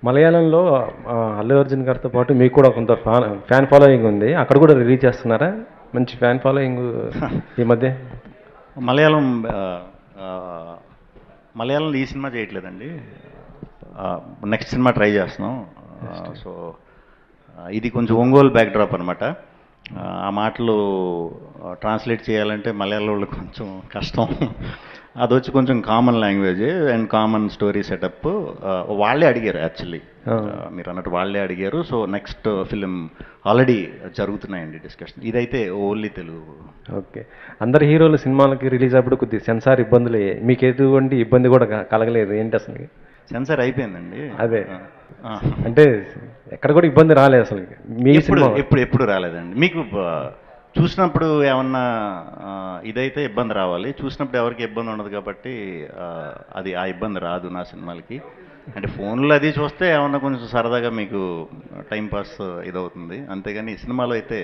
మలయాళంలో అల్లు అర్జున్ గారితో పాటు మీకు కూడా కొంత ఫ్యాన్ ఫాలోయింగ్ ఉంది. అక్కడ కూడా రిలీజ్ చేస్తున్నారా? మంచి ఫ్యాన్ ఫాలోయింగ్ ఈ మధ్య. మలయాళం మలయాళంలో ఈ సినిమా చేయట్లేదండి. నెక్స్ట్ సినిమా ట్రై చేస్తున్నాం. సో ఇది కొంచెం ఒంగోలు బ్యాక్డ్రాప్ అనమాట. ఆ మాటలు ట్రాన్స్లేట్ చేయాలంటే మలయాళంలో కొంచెం కష్టం. అది వచ్చి కొంచెం common language and common story setup. వాళ్ళే అడిగారు యాక్చువల్లీ, మీరు అన్నట్టు వాళ్ళే అడిగారు. సో నెక్స్ట్ ఫిలిం ఆల్రెడీ జరుగుతున్నాయండి డిస్కషన్. ఇదైతే ఓన్లీ తెలుగు. ఓకే. అందరు హీరోలు సినిమాలకి రిలీజ్ అప్పుడు కొద్దిగా సెన్సార్ ఇబ్బందులు మీకు ఎటువంటి ఇబ్బంది కూడా కలగలేదు ఏంటి అసలు? సెన్సార్ అయిపోయిందండి. అదే అంటే ఎక్కడ కూడా ఇబ్బంది రాలేదు అసలు మీ సినిమా? ఎప్పుడు రాలేదండి. మీకు చూసినప్పుడు ఏమన్నా ఇదైతే ఇబ్బంది రావాలి, చూసినప్పుడు ఎవరికి ఇబ్బంది ఉండదు కాబట్టి అది ఆ ఇబ్బంది రాదు నా సినిమాలకి. అంటే ఫోన్లో అది చూస్తే ఏమన్నా కొంచెం సరదాగా మీకు టైంపాస్ ఇదవుతుంది, అంతేగాని ఈ సినిమాలో అయితే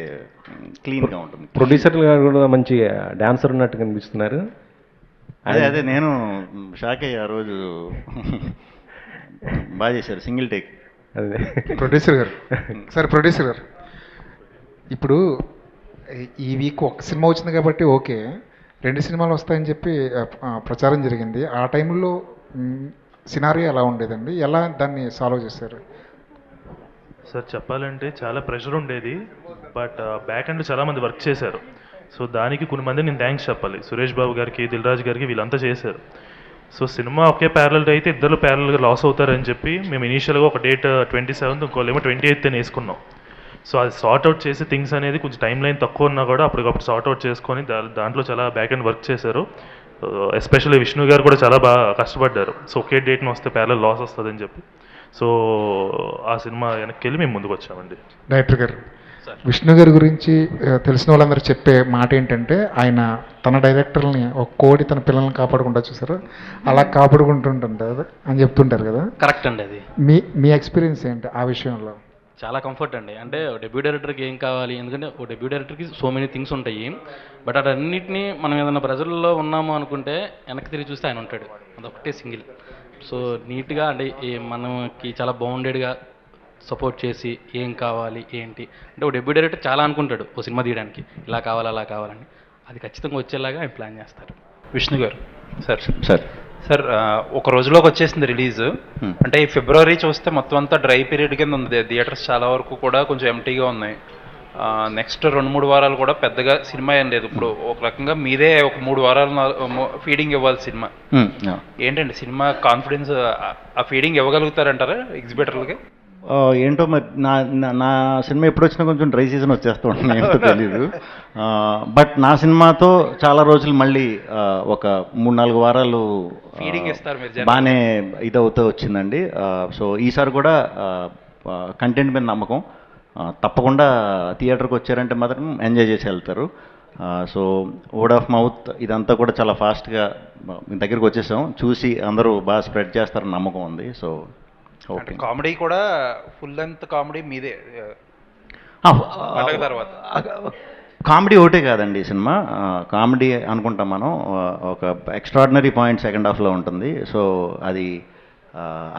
క్లీన్గా ఉంటుంది. ప్రొడ్యూసర్ గారు కూడా మంచి డాన్సర్ ఉన్నట్టు కనిపిస్తున్నారు. అదే నేను షాక్ అయ్యా ఆ రోజు. బాగా చేశారు, సింగిల్ టేక్. అదే ప్రొడ్యూసర్ గారు. సార్ ప్రొడ్యూసర్ గారు, ఇప్పుడు ఈ వీక్ ఒక సినిమా వచ్చింది కాబట్టి ఓకే, 2 సినిమాలు వస్తాయని చెప్పి ప్రచారం జరిగింది. ఆ టైంలో సినారియో ఎలా ఉండేదండి? ఎలా దాన్ని సాల్వ్ చేశారు? సార్ చెప్పాలంటే చాలా ప్రెషర్ ఉండేది, బట్ బ్యాక్ అండ్ చాలామంది వర్క్ చేశారు. సో దానికి కొన్ని మంది నేను థ్యాంక్స్ చెప్పాలి. సురేష్ బాబు గారికి, దిల్ రాజు గారికి, వీళ్ళంతా చేశారు. సో సినిమా ఒకే ప్యారల్ అయితే ఇద్దరు ప్యారల్గా లాస్ అవుతారని చెప్పి మేము ఇనీషియల్గా ఒక డేట్ 27th, ఇంకోలేమో 28th అని వేసుకున్నాం. సో అది సార్ట్అవుట్ చేసే థింగ్స్ అనేది కొంచెం టైం లైన్ తక్కువ ఉన్నా కూడా అప్పటికప్పుడు సార్ట్అవుట్ చేసుకొని దాంట్లో చాలా బ్యాక్ అండ్ వర్క్ చేశారు. ఎస్పెషల్లీ విష్ణు గారు కూడా చాలా బాగా కష్టపడ్డారు. సో ఒకే డేట్ని వస్తే ప్యారల్ లాస్ వస్తుందని చెప్పి సో ఆ సినిమా వెనక్కి వెళ్ళి మేము ముందుకు వచ్చామండి. డైరెక్టర్ గారు, విష్ణు గారి గురించి తెలిసిన వాళ్ళందరూ చెప్పే మాట ఏంటంటే, ఆయన తన డైరెక్టర్ని ఒక కోడి తన పిల్లల్ని కాపాడుకుంటా చూసారు, అలా కాపాడుకుంటుంటారు అని చెప్తుంటారు కదా. కరెక్ట్ అండి. అది మీ ఎక్స్పీరియన్స్ ఏంటి ఆ విషయంలో? చాలా కంఫర్ట్ అండి. అంటే డెబ్యూ డైరెక్టర్కి ఏం కావాలి, ఎందుకంటే ఓ డెబ్యూ డైరెక్టర్కి సో మెనీ థింగ్స్ ఉంటాయి, బట్ అన్నింటినీ మనం ఏదైనా ప్రజల్లో ఉన్నాము అనుకుంటే వెనక్కి తిరిగి చూస్తే ఆయన ఉంటాడు. అదొకటే సింగిల్. సో నీట్గా అంటే మనకి చాలా బౌండెడ్గా సపోర్ట్ చేసి ఏం కావాలి ఏంటి అంటే, ఓ డెబ్యూ డైరెక్టర్ చాలా అనుకుంటాడు ఓ సినిమా తీయడానికి, ఇలా కావాలి అలా కావాలని, అది ఖచ్చితంగా వచ్చేలాగా ఆయన ప్లాన్ చేస్తారు. Vishnu garu sir sir sir ఒక రోజులోకి వచ్చేసింది రిలీజ్. అంటే ఈ ఫిబ్రవరి చూస్తే మొత్తం అంతా డ్రై పీరియడ్ కింద ఉంది, థియేటర్స్ చాలా వరకు కూడా కొంచెం ఎంటీగా ఉన్నాయి. నెక్స్ట్ 2-3 వారాలు కూడా పెద్దగా సినిమా ఏం లేదు. ఇప్పుడు ఒక రకంగా మీదే ఒక 3 వారాలు ఫీడింగ్ ఇవ్వాలి సినిమా. ఏంటండి సినిమా కాన్ఫిడెన్స్, ఆ ఫీడింగ్ ఇవ్వగలుగుతారంటారా ఎగ్జిబిటర్లకి? ఏంటో మరి నా సినిమా ఎప్పుడు వచ్చినా కొంచెం డ్రై సీజన్ వచ్చేస్తూ ఉంటుంది, ఏంటో తెలీదు. బట్ నా సినిమాతో చాలా రోజులు మళ్ళీ ఒక 3-4 వారాలు ఫీడింగ్ ఇస్తారు మీరు, బాగానే ఇదవుతూ వచ్చిందండి. సో ఈసారి కూడా కంటెంట్ మీద నమ్మకం, తప్పకుండా థియేటర్కి వచ్చారంటే మాత్రం ఎంజాయ్ చేసి వెళ్తారు. సో వర్డ్ ఆఫ్ మౌత్ ఇదంతా కూడా చాలా ఫాస్ట్గా మీ దగ్గరికి వచ్చేసాం, చూసి అందరూ బాగా స్ప్రెడ్ చేస్తారని నమ్మకం ఉంది. So okay. కామెడీ కూడా ఫుల్ లెంత్ కామెడీ మీదే తర్వాత? కామెడీ ఒకటే కాదండి ఈ సినిమా, కామెడీ అనుకుంటాం మనం, ఒక ఎక్స్ట్రాడినరీ పాయింట్ సెకండ్ హాఫ్లో ఉంటుంది. సో అది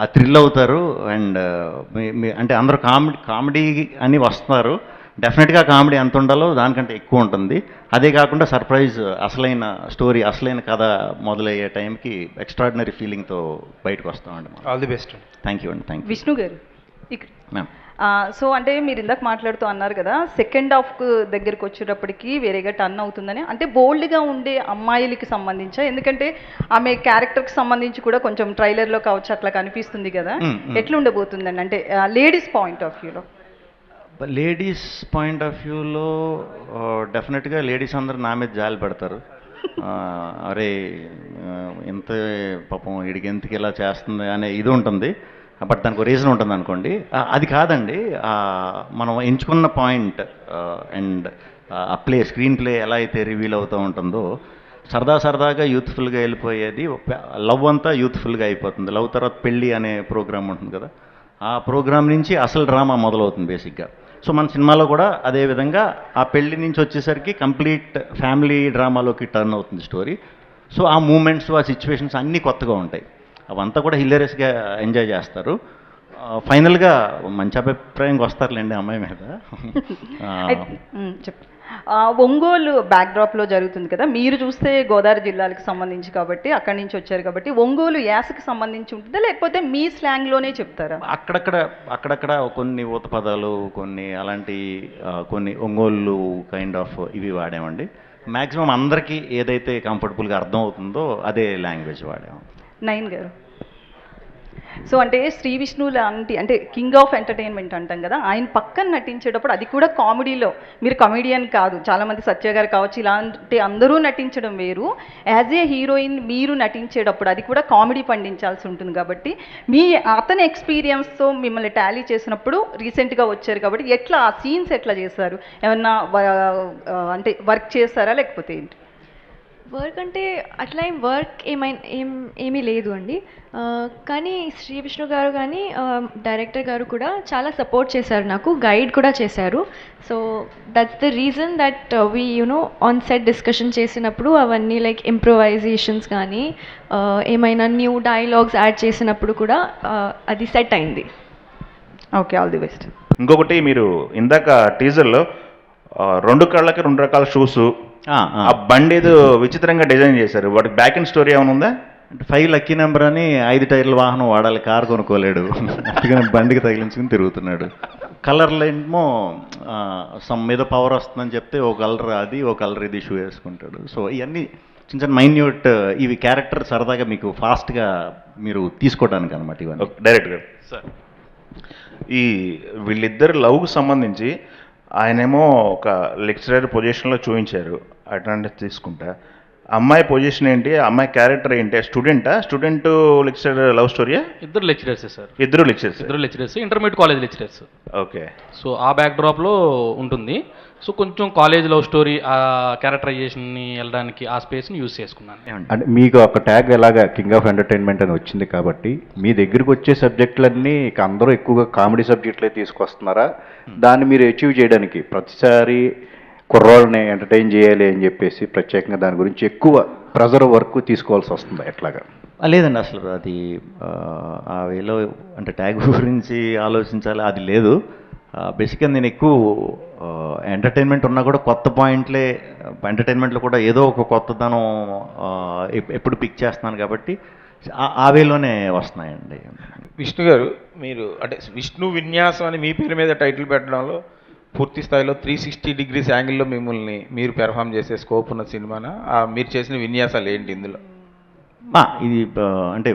ఆ థ్రిల్ అవుతారు. అండ్ అంటే అందరూ కామెడీ అని వస్తున్నారు, డెఫినెట్గా కామెడీ ఎంత ఉండాలో దానికంటే ఎక్కువ ఉంటుంది. అదే కాకుండా సర్ప్రైజ్, అసలైన స్టోరీ, అసలైన కథ మొదలయ్యే టైంకి ఎక్స్ట్రాడినరీ ఫీలింగ్తో బయటకు వస్తామండి. All the best. Thank you అండి. Thank you. Vishnu garu, ma'am so అంటే మీరు ఇందాక మాట్లాడుతూ అన్నారు కదా, సెకండ్ హాఫ్కు దగ్గరికి వచ్చేటప్పటికి వేరేగా టర్న్ అవుతుందని. అంటే బోల్డ్గా ఉండే అమ్మాయిలకి సంబంధించా? ఎందుకంటే ఆమె క్యారెక్టర్కి సంబంధించి కూడా కొంచెం ట్రైలర్లో కావచ్చు అట్లా కనిపిస్తుంది కదా, ఎట్లా ఉండబోతుందండి అంటే లేడీస్ పాయింట్ ఆఫ్ వ్యూలో? లేడీస్ పాయింట్ ఆఫ్ వ్యూలో డెఫినెట్గా లేడీస్ అందరూ నా మీద జాలి పెడతారు. అరే ఇంత పాపం వీడికి ఎందుకు ఇలా చేస్తుంది అనే ఇది ఉంటుంది. బట్ దానికి ఒక రీజన్ ఉంటుంది అనుకోండి. అది కాదండి, మనం ఎంచుకున్న పాయింట్ అండ్ ఆ స్క్రీన్ ప్లే ఎలా అయితే రివీల్ అవుతూ ఉంటుందో, సరదాగా యూత్ఫుల్గా వెళ్ళిపోయేది. లవ్ అంతా యూత్ఫుల్గా అయిపోతుంది. లవ్ తర్వాత పెళ్ళి అనే ప్రోగ్రామ్ ఉంటుంది కదా, ఆ ప్రోగ్రామ్ నుంచి అసలు డ్రామా మొదలవుతుంది బేసిక్గా. సో మన సినిమాలో కూడా అదేవిధంగా ఆ పెళ్లి నుంచి వచ్చేసరికి కంప్లీట్ ఫ్యామిలీ డ్రామాలోకి టర్న్ అవుతుంది స్టోరీ. సో ఆ మూమెంట్స్, ఆ సిచ్యువేషన్స్ అన్నీ కొత్తగా ఉంటాయి, అవంతా కూడా హిలేరియస్గా ఎంజాయ్ చేస్తారు. ఫైనల్గా మంచి అభిప్రాయంకి వస్తారులేండి అమ్మాయి మీద. చెప్పు. ఒంగోలు బ్యాక్డ్రాప్లో జరుగుతుంది కదా, మీరు చూస్తే గోదావరి జిల్లాలకు సంబంధించి కాబట్టి అక్కడి నుంచి వచ్చారు కాబట్టి ఒంగోలు యాసకి సంబంధించి ఉంటుందా లేకపోతే మీ స్లాంగ్లోనే చెప్తారా? అక్కడక్కడ కొన్ని ఊత పదాలు, కొన్ని అలాంటి కొన్ని ఒంగోలు కైండ్ ఆఫ్ ఇవి వాడామండి. మ్యాక్సిమం అందరికీ ఏదైతే కంఫర్టబుల్గా అర్థం అవుతుందో అదే లాంగ్వేజ్ వాడాము. నైన్ గారు, సో అంటే శ్రీ విష్ణు లాంటి అంటే కింగ్ ఆఫ్ ఎంటర్టైన్మెంట్ అంటాం కదా, ఆయన పక్కన నటించేటప్పుడు అది కూడా కామెడీలో, మీరు కమెడియన్ కాదు, చాలామంది సత్య గారు కావచ్చు ఇలాంటి అందరూ నటించడం వేరు, యాజ్ ఏ హీరోయిన్ మీరు నటించేటప్పుడు అది కూడా కామెడీ పండించాల్సి ఉంటుంది కాబట్టి అతని ఎక్స్పీరియన్స్తో మిమ్మల్ని టాలీ చేసినప్పుడు రీసెంట్గా వచ్చారు కాబట్టి ఎట్లా ఆ సీన్స్ ఎట్లా చేశారు? ఏమన్నా అంటే వర్క్ చేస్తారా లేకపోతే ఏంటి? వర్క్ అంటే అట్లా వర్క్ ఏమీ లేదు అండి. కానీ శ్రీ విష్ణు గారు కానీ డైరెక్టర్ గారు కూడా చాలా సపోర్ట్ చేశారు, నాకు గైడ్ కూడా చేశారు. So that's the reason that we on set discussion చేసినప్పుడు అవన్నీ లైక్ ఇంప్రొవైజేషన్స్ కానీ ఏమైనా న్యూ డైలాగ్స్ యాడ్ చేసినప్పుడు కూడా అది సెట్ అయింది. Okay, all the best. ఇంకొకటి, మీరు ఇందాక టీజర్లో 2 కాళ్ళకి 2 రకాల షూస్, ఆ బండి ఏదో విచిత్రంగా డిజైన్ చేశారు, వాటికి బ్యాక్ అండ్ స్టోరీ ఏమైనా ఉందా? అంటే 5 లక్కీ నెంబర్ అని 5 టైర్ల వాహనం వాడాలి, కారు కొనుక్కోలేడు, అందుకని బండికి తగిలించుకుని తిరుగుతున్నాడు. కలర్లో ఏమో సమ్ మీద పవర్ వస్తుందని చెప్తే ఓ కలర్ అది, ఓ కలర్ ఇది షూ వేసుకుంటాడు. సో ఇవన్నీ చిన్న చిన్న మైన్యూట్ ఇవి క్యారెక్టర్ సరదాగా మీకు ఫాస్ట్గా మీరు తీసుకోవడానికి అనమాట ఇవన్నీ. డైరెక్ట్గా సార్, ఈ వీళ్ళిద్దరు లవ్కి సంబంధించి ఆయనేమో ఒక లెక్చరర్ పొజిషన్లో చూపించారు, అటెండెన్స్ తీసుకుంటా. అమ్మాయి పొజిషన్ ఏంటి, అమ్మాయి క్యారెక్టర్ ఏంటి? స్టూడెంట్ లెక్చరర్ లవ్ స్టోరీయా? ఇద్దరు లెక్చరర్స్ సార్. ఇద్దరు lecturers, intermediate college lecturers. Okay. So ఆ బ్యాక్డ్రాప్లో ఉంటుంది. సో కొంచెం కాలేజ్ లవ్ స్టోరీ ఆ క్యారెక్టరైజేషన్ని వెళ్ళడానికి ఆ స్పేస్ని యూజ్ చేసుకున్నాను. అంటే మీకు ఒక ట్యాగ్ ఎలాగా కింగ్ ఆఫ్ ఎంటర్టైన్మెంట్ అని వచ్చింది కాబట్టి మీ దగ్గరికి వచ్చే సబ్జెక్టులన్నీ ఇక అందరూ ఎక్కువగా కామెడీ సబ్జెక్టులే తీసుకొస్తున్నారా? దాన్ని మీరు అచీవ్ చేయడానికి ప్రతిసారి కుర్రోళ్ళని ఎంటర్టైన్ చేయాలి అని చెప్పేసి ప్రత్యేకంగా దాని గురించి ఎక్కువ ప్రెజర్ వర్క్ తీసుకోవాల్సి వస్తుంది ఎట్లాగా? లేదండి, అసలు అది ఆ వేలో అంటే ట్యాగ్ గురించి ఆలోచించాలి అది లేదు. బేసిక్గా నేను ఎక్కువ ఎంటర్టైన్మెంట్ ఉన్నా కూడా కొత్త పాయింట్లే, ఎంటర్టైన్మెంట్లో కూడా ఏదో ఒక కొత్తదనం ఎప్పుడు పిక్ చేస్తున్నాను కాబట్టి ఆ వేలోనే వస్తున్నాయండి. విష్ణు గారు, మీరు అంటే విష్ణు విన్యాసం అని మీ పేరు మీద టైటిల్ పెట్టడంలో పూర్తి స్థాయిలో 360 డిగ్రీస్ యాంగిల్లో మిమ్మల్ని మీరు పెర్ఫామ్ చేసే స్కోప్ ఉన్న సినిమానా? మీరు చేసిన విన్యాసాలు ఏంటి ఇందులో? ఇది అంటే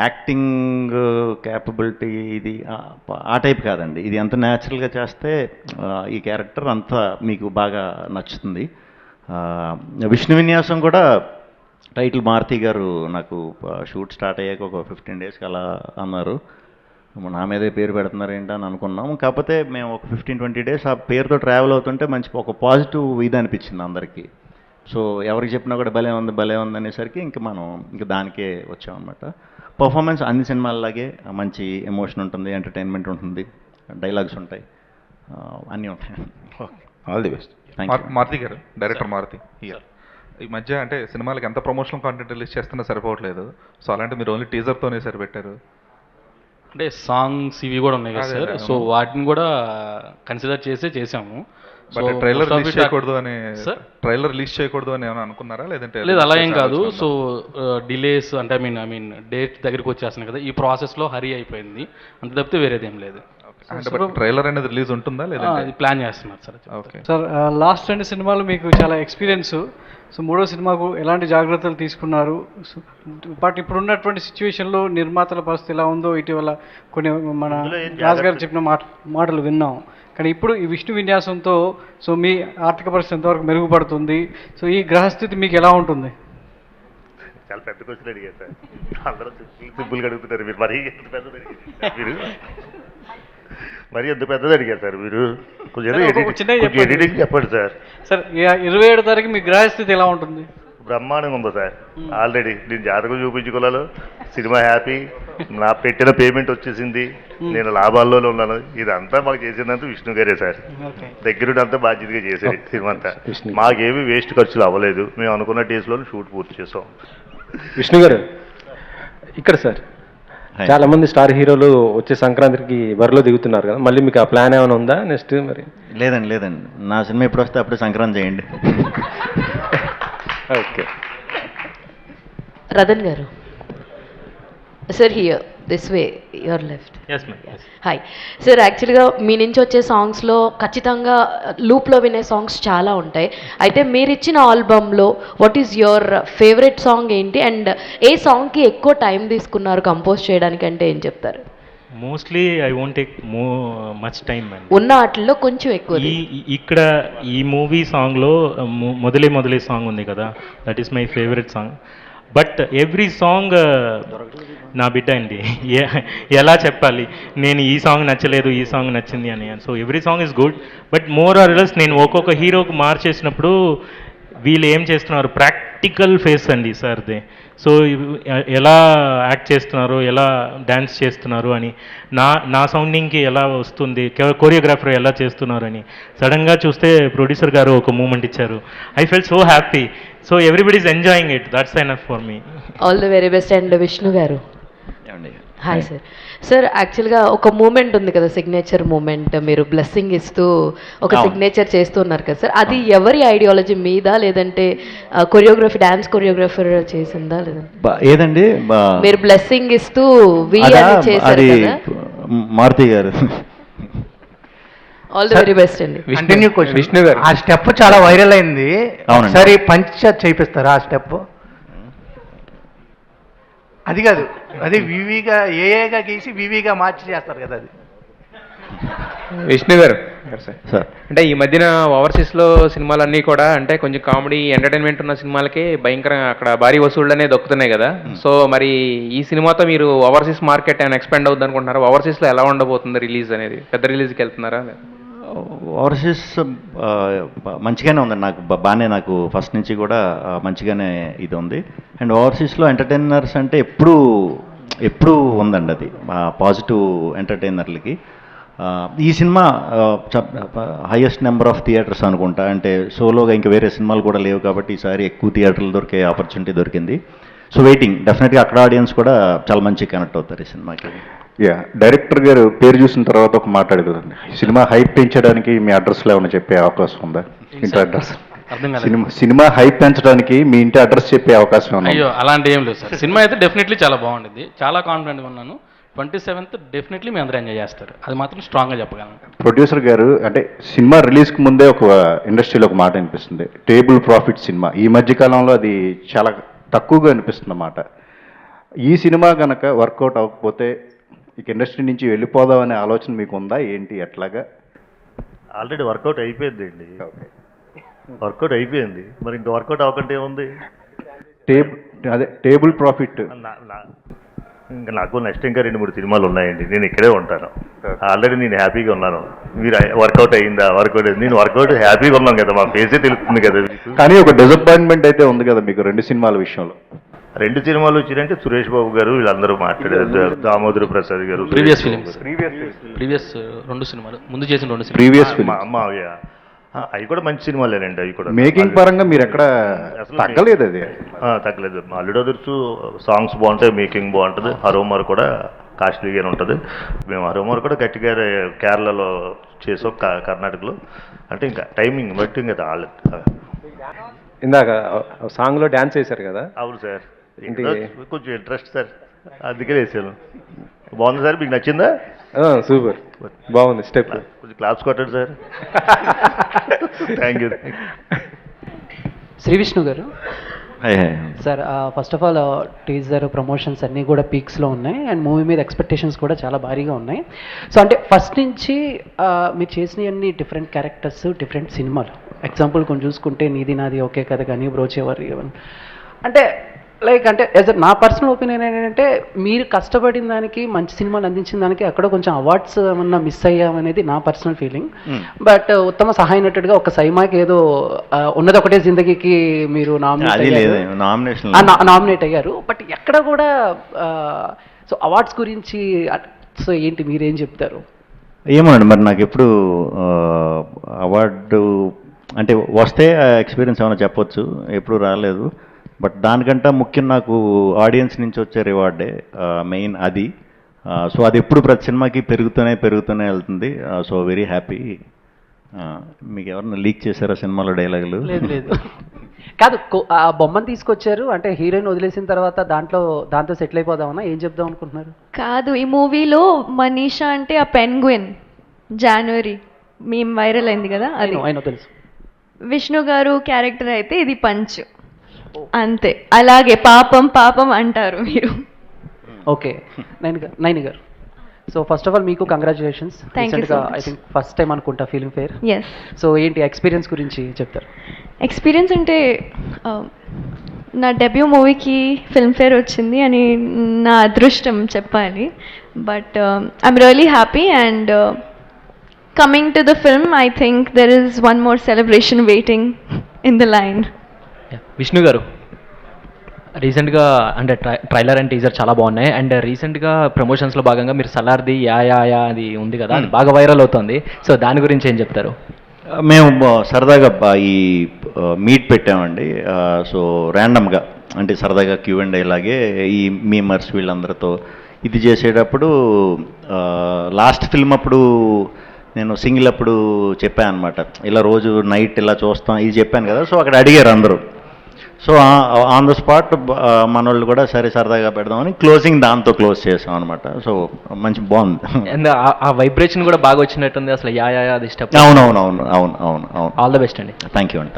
యాక్టింగ్ క్యాపబిలిటీ ఇది ఆ టైప్ కాదండి. ఇది ఎంత న్యాచురల్గా చేస్తే ఈ క్యారెక్టర్ అంత మీకు బాగా నచ్చుతుంది. విష్ణు విన్యాసం కూడా టైటిల్ మారుతి గారు నాకు షూట్ స్టార్ట్ అయ్యాక ఒక 15 డేస్కి అలా అన్నారు, నా మీదే పేరు పెడుతున్నారు ఏంటని అనుకున్నాం. కాకపోతే మేము ఒక 15-20 డేస్ ఆ పేరుతో ట్రావెల్ అవుతుంటే మంచి ఒక పాజిటివ్ ఇది అనిపించింది అందరికీ. సో ఎవరికి చెప్పినా కూడా భలే ఉంది అనేసరికి ఇంకా దానికే వచ్చామన్నమాట. పర్ఫార్మెన్స్ అన్ని సినిమాల్లాగే మంచి ఎమోషన్ ఉంటుంది, ఎంటర్టైన్మెంట్ ఉంటుంది, డైలాగ్స్ ఉంటాయి, అన్నీ ఉంటాయి. All the best. మారుతి గారు, డైరెక్టర్ మారుతి. ఈ మధ్య అంటే సినిమాలకి ఎంత ప్రమోషనల్ కాంటెంట్ రిలీజ్ చేస్తున్నా సరిపోవట్లేదు. సో అలాంటి మీరు ఓన్లీ టీజర్తోనే సరిపెట్టారు. అంటే సాంగ్స్ ఇవి కూడా ఉన్నాయి కదా సార్, సో వాటిని కూడా కన్సిడర్ చేసాము. బట్ ట్రైలర్ రిలీజ్ చేయకూడదు అని ఏమైనా అనుకున్నారా? లేదంటే లేదు, అలా ఏం కాదు. సో డిలేస్ అంటే ఐ మీన్ డేట్ దగ్గరికి వచ్చేస్తున్నాయి కదా, ఈ ప్రాసెస్లో హరీ అయిపోయింది, అంత తప్పితే వేరేది ఏం లేదు. ట్రైలర్ అనేది రిలీజ్ ఉంటుందా లేదా? అది ప్లాన్ చేస్తున్నారు సార్. ఓకే సార్, లాస్ట్ 2 సినిమాలు మీకు చాలా ఎక్స్పీరియన్స్. సో 3వ సినిమాకు ఎలాంటి జాగ్రత్తలు తీసుకున్నారు? బట్ ఇప్పుడు ఉన్నటువంటి సిచ్యువేషన్లో నిర్మాతల పరిస్థితి ఎలా ఉందో ఇటీవల కొన్ని మన రాజు గారు చెప్పిన మాటలు విన్నాం. కానీ ఇప్పుడు ఈ విష్ణు విన్యాసంతో సో మీ ఆర్థిక పరిస్థితి ఎంతవరకు మెరుగుపడుతుంది? సో ఈ గ్రహస్థితి మీకు ఎలా ఉంటుంది? చాలా పెద్ద క్వశ్చన్ అడిగారు సార్, అందరూ సింపుల్గా అడుగుతున్నారు, మీరు మరీ ఎంత పెద్దది అడిగారు సార్. మీరు కొంచెం ఎడిటింగ్ చెప్పండి సార్. సార్ 27వ తారీఖు మీ గ్రహస్థితి ఎలా ఉంటుంది? బ్రహ్మాండంగా ఉందా సార్? ఆల్రెడీ నేను జాతకం చూపించుకోలేదు, సినిమా హ్యాపీ, నా పెట్టిన పేమెంట్ వచ్చేసింది, నేను లాభాల్లోనే ఉన్నాను. ఇదంతా మాకు చేసిందంతా విష్ణు గారే సార్, దగ్గరుండి అంతా బాధ్యతగా చేసేది సినిమా అంతా. మాకేమీ వేస్ట్ ఖర్చులు అవ్వలేదు, మేము అనుకున్న డేస్లో షూట్ పూర్తి చేసాం. విష్ణు గారు ఇక్కడ సార్, చాలా మంది స్టార్ హీరోలు వచ్చే సంక్రాంతికి బరిలో దిగుతున్నారు కదా, మళ్ళీ మీకు ఆ ప్లాన్ ఏమైనా ఉందా నెక్స్ట్? మరి లేదండి, నా సినిమా ఎప్పుడు వస్తే అప్పుడే సంక్రాంతి చేయండి. ఓకే. రతన్ గారు, sir here this way your left. Hi sir, యాక్చువల్గా మీ నుంచి వచ్చే సాంగ్స్లో ఖచ్చితంగా లూప్లో వినే సాంగ్స్ చాలా ఉంటాయి. అయితే మీరు ఇచ్చిన ఆల్బమ్లో what is your favourite song ఏంటి, అండ్ ఏ సాంగ్కి ఎక్కువ టైం తీసుకున్నారు కంపోజ్ చేయడానికి అంటే ఏం చెప్తారు? Mostly I won't take much time అండి. ఉన్న వాటిల్లో కొంచెం ఎక్కువ. ఇక్కడ ఈ మూవీ సాంగ్లో మొదలే సాంగ్ ఉంది కదా, that is my favourite song. But every song నా బిడ్డ అండి, ఎలా చెప్పాలి, నేను ఈ సాంగ్ నచ్చలేదు ఈ సాంగ్ నచ్చింది అని. So every song is good, but more or less నేను ఒక్కొక్క హీరోకి మార్చేసినప్పుడు వీళ్ళు ఏం చేస్తున్నారు, ప్రాక్టికల్ ఫేస్ అండి సార్దే. సో ఎలా యాక్ట్ చేస్తున్నారు, ఎలా డ్యాన్స్ చేస్తున్నారు అని, నా సౌండింగ్కి ఎలా వస్తుంది, కొరియోగ్రాఫర్ ఎలా చేస్తున్నారు అని సడన్గా చూస్తే ప్రొడ్యూసర్ గారు ఒక మూమెంట్ ఇచ్చారు. I fell so happy. So everybody is enjoying it, that's enough for me. All the very best. And Vishnu గారు, హాయ్ సార్. సార్ యాక్చువల్గా ఒక మూమెంట్ ఉంది కదా, సిగ్నేచర్ మూమెంట్, మీరు బ్లెస్సింగ్ ఇస్తూ ఒక సిగ్నేచర్ చేస్తున్నారు కదా సార్, అది ఎవరి ఐడియాలజీ మీద, లేదంటే కొరియోగ్రఫీ డాన్స్ కొరియోగ్రాఫర్ చేసిందా లేదంటే ఏదండి మీరు బ్లెస్సింగ్ ఇస్తూ చేశారు కదా? మారుతి గారు. ఆల్ ది వెరీ బెస్ట్ అండి. విష్ణు గారు, ఆ స్టెప్ చాలా వైరల్ అయింది, ఒకసారి పంచ్ చేయిస్తారా ఆ స్టెప్? అది కాదు, అది వివిగా ఏఏగా గీసి వివిగా మార్చి చేస్తారు కదా అది. విష్ణు గారు సార్, అంటే ఈ మధ్యన ఓవర్సీస్లో సినిమాలన్నీ కూడా అంటే కొంచెం కామెడీ ఎంటర్టైన్మెంట్ ఉన్న సినిమాలకి భయంకరంగా అక్కడ భారీ వసూళ్ళనే దొక్కుతున్నాయి కదా. సో మరి ఈ సినిమాతో మీరు ఓవర్సీస్ మార్కెట్ ఏమైనా ఎక్స్పెండ్ అవుద్ది అనుకుంటున్నారా? ఓవర్సీస్లో ఎలా ఉండబోతుంది రిలీజ్ అనేది? పెద్ద రిలీజ్కి వెళ్తున్నారా? ఓవర్సీస్ మంచిగానే ఉందండి, నాకు బాగానే, నాకు ఫస్ట్ నుంచి కూడా మంచిగానే ఇది ఉంది. అండ్ ఓవర్సీస్లో ఎంటర్టైనర్స్ అంటే ఎప్పుడూ ఉందండి, అది పాజిటివ్ ఎంటర్టైనర్లకి. ఈ cinema highest number of theatres అనుకుంటా, అంటే సోలోగా ఇంకా వేరే సినిమాలు కూడా లేవు కాబట్టి ఈసారి ఎక్కువ థియేటర్లు దొరికే ఆపర్చునిటీ దొరికింది. సో వెయిటింగ్, డెఫినెట్గా అక్కడ ఆడియన్స్ కూడా చాలా మంచిగా కనెక్ట్ అవుతారు ఈ సినిమాకి. డైరెక్టర్ గారు పేరు చూసిన తర్వాత ఒక మాట్లాడు కదండి, సినిమా హైప్ పెంచడానికి మీ అడ్రస్లో ఏమైనా చెప్పే అవకాశం ఉందా? ఇంటి అడ్రస్, సినిమా హైప్ పెంచడానికి మీ ఇంటి అడ్రస్ చెప్పే అవకాశం ఉందా? అయ్యో అలాంటి ఏం లేదు సార్, సినిమా అయితే డెఫినెట్లీ చాలా బాగుంటుంది, చాలా కాన్ఫిడెంట్గా ఉన్నాను. 27th డెఫినెట్లీ మీ అందరూ ఎంజాయ్ చేస్తారు, అది మాత్రం స్ట్రాంగ్గా చెప్పగలను. ప్రొడ్యూసర్ గారు, అంటే సినిమా రిలీజ్కి ముందే ఒక ఇండస్ట్రీలో ఒక మాట అనిపిస్తుంది, టేబుల్ ప్రాఫిట్ సినిమా. ఈ మధ్యకాలంలో అది చాలా తక్కువగా అనిపిస్తుంది అన్నమాట. ఈ సినిమా కనుక వర్కౌట్ అవ్వకపోతే ఇక ఇండస్ట్రీ నుంచి వెళ్ళిపోదాం అనే ఆలోచన మీకు ఉందా ఏంటి, ఎట్లాగా? ఆల్రెడీ వర్కౌట్ అయిపోయింది అండి, వర్కౌట్ అయిపోయింది, మరి ఇంకా వర్కౌట్ అవ్వకంటే ఏముంది? Table profit. ఇంకా నాకు నెక్స్ట్ ఇంకా 2-3 సినిమాలు ఉన్నాయండి, నేను ఇక్కడే ఉంటాను. ఆల్రెడీ నేను హ్యాపీగా ఉన్నాను. మీరు వర్కౌట్ అయిందా, వర్కౌట్ అయింది, నేను వర్కౌట్ హ్యాపీగా ఉన్నాను కదా, మా ఫేసే తెలుస్తుంది కదా. కానీ ఒక డిసప్పాయింట్మెంట్ అయితే ఉంది కదా మీకు 2 సినిమాల విషయంలో? 2 సినిమాలు వచ్చినాయంటే సురేష్ బాబు గారు వీళ్ళందరూ మాట్లాడారు, దామోదర్ ప్రసాద్ గారు, ప్రీవియస్ 2 సినిమాలు ముందు చేసిన 2 సినిమాలు ప్రీవియస్ ఫిల్మ్స్ అవి కూడా మంచి సినిమాలేనండి. అవి కూడా మేకింగ్ పరంగా మీరు ఎక్కడ తగ్గలేదు, అది తగ్గలేదు. అల్లుడు అదుర్సు సాంగ్స్ బాగుంటాయి, మేకింగ్ బాగుంటుంది, హరోమర్ కూడా కాస్ట్లీగానే ఉంటుంది. మేము హరోమర్ కూడా గట్టిగా కేరళలో చేసాం, కర్ణాటకలో, అంటే ఇంకా టైమింగ్ బట్టి ఇంకా రాలేదు. ఇందాక సాంగ్లో డ్యాన్స్ చేశారు కదా? అవును సార్, కొంచెం ఇంట్రెస్ట్ సార్, అందుకే వేసాను. బాగుంది సార్, మీకు నచ్చిందా? సూపర్, బాగుంది స్టెప్. కొంచెం క్లాప్స్ కొట్టండి sir. Thank you. Shri Vishnu garu sir, first of all teaser promotions అన్నీ కూడా పీక్స్లో ఉన్నాయి, అండ్ మూవీ మీద ఎక్స్పెక్టేషన్స్ కూడా చాలా భారీగా ఉన్నాయి. సో అంటే ఫస్ట్ నుంచి మీరు చేసినవన్నీ డిఫరెంట్ క్యారెక్టర్స్, డిఫరెంట్ సినిమాలు. ఎగ్జాంపుల్ కొంచెం చూసుకుంటే నీది నాది ఒకే కథ కానీ, బ్రోచేవారు, అంటే లైక్ అంటే నా పర్సనల్ ఒపీనియన్ ఏంటంటే మీరు కష్టపడిన దానికి, మంచి సినిమాలు అందించిన దానికి అక్కడ కొంచెం అవార్డ్స్ ఏమన్నా మిస్ అయ్యామనేది నా పర్సనల్ ఫీలింగ్. బట్ ఉత్తమ సహాయ నటుడిగా ఒక సైమాకి ఏదో ఉన్నది ఒకటే జిందగీకి మీరు నామినేట్ అయ్యారు, బట్ ఎక్కడ కూడా సో అవార్డ్స్ గురించి సో ఏంటి మీరేం చెప్తారు? ఏమోనండి, మరి నాకు ఎప్పుడు అవార్డు అంటే వస్తే ఎక్స్పీరియన్స్ ఏమైనా చెప్పొచ్చు, ఎప్పుడు రాలేదు. బట్ దానికంటే ముఖ్యం నాకు ఆడియన్స్ నుంచి వచ్చే రివార్డే మెయిన్. అది సో అది ఎప్పుడు ప్రతి సినిమాకి పెరుగుతూనే వెళ్తుంది. So very happy. మీకు ఎవరన్నా లీక్ చేశారా సినిమాలో డైలాగులు? లేదు లేదు కాదు, ఆ బొమ్మను తీసుకొచ్చారు అంటే హీరోయిన్ వదిలేసిన తర్వాత దాంతో సెటిల్ అయిపోదామన్నా ఏం చెప్దాం అనుకుంటున్నారు? కాదు, ఈ మూవీలో మనీషా అంటే ఆ పెన్గ్విన్ జనవరి మేము వైరల్ అయింది కదా, అది అయినా తెలుసు. విష్ణు గారు క్యారెక్టర్ అయితే ఇది పంచ్, అంతే. అలాగే పాపం పాపం అంటారు మీరు. ఓకే, నైని గారు, సో ఫస్ట్ ఆఫ్ ఆల్ మీకు congratulations. Thank you so much. I think first time అనుకుంటా ఫిల్మ్ ఫేర్. ఎస్. సో ఏంటి ఎక్స్పీరియన్స్ గురించి చెప్తారు? ఎక్స్పీరియన్స్ అంటే నా డెబ్యూ మూవీకి ఫిల్మ్ఫేర్ వచ్చింది అని నా అదృష్టం చెప్పాలి. But I'm really happy and coming to the film I think there is one more celebration waiting in the line. Vishnu గారు, రీసెంట్గా అంటే ట్రైలర్ అండ్ టీజర్ చాలా బాగున్నాయి. అండ్ రీసెంట్గా ప్రమోషన్స్లో భాగంగా మీరు సలార్ది యా అది ఉంది కదా, అది బాగా వైరల్ అవుతుంది. సో దాని గురించి ఏం చెప్తారు? మేము సరదాగా ఈ మీట్ పెట్టామండి. సో ర్యాండమ్గా అంటే సరదాగా Q&A లాగే ఈ మీమర్స్ వీళ్ళందరితో ఇది చేసేటప్పుడు లాస్ట్ ఫిల్మ్ అప్పుడు నేను సింగిల్ అప్పుడు చెప్పాను అనమాట, ఇలా రోజు నైట్ ఇలా చూస్తాం ఇది చెప్పాను కదా. సో అక్కడ అడిగారు అందరూ. సో ఆన్ ద స్పాట్ మన వాళ్ళు కూడా సరే సరదాగా పెడదామని క్లోజింగ్ దాంతో క్లోజ్ చేసాం అనమాట. సో మంచి బాగుంది. అండ్ ఆ వైబ్రేషన్ కూడా బాగా వచ్చినట్టుంది అసలు. యా అది స్టెప్. అవును. ఆల్ ద బెస్ట్ అండి. థ్యాంక్ యూ అండి.